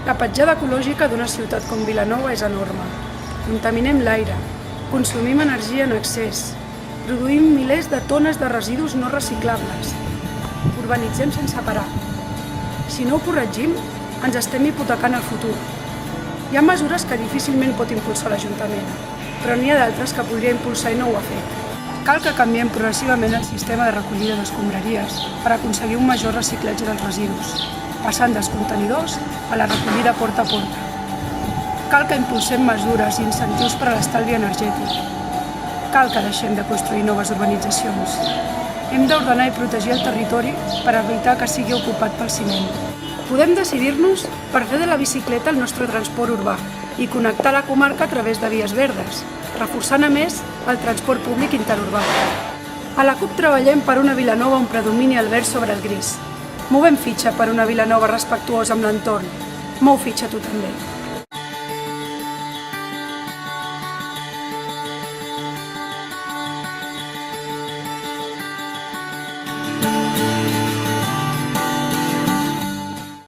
La petjada ecològica d'una ciutat com Vilanova és enorme. Contaminem l'aire, consumim energia en excés, produïm milers de tones de residus no reciclables, urbanitzem sense parar. Si no ho corregim, ens estem hipotecant el futur. Hi ha mesures que difícilment pot impulsar l'Ajuntament, però n'hi ha d'altres que podria impulsar i no ho ha fet. Cal que canviem progressivament el sistema de recollida d'escombraries per aconseguir un major reciclatge dels residus, passant dels contenidors a la recollida porta a porta. Cal que impulsem mesures i incentius per a l'estalvi energètic. Cal que deixem de construir noves urbanitzacions. Hem d'ordenar i protegir el territori per evitar que sigui ocupat pel ciment. Podem decidir-nos per fer de la bicicleta el nostre transport urbà i connectar la comarca a través de vies verdes, reforçant a més el transport públic interurbà. A la CUP treballem per una Vilanova on predomini el verd sobre el gris. Movem fitxa per una Vilanova respectuosa amb l'entorn. Mou fitxa tu també.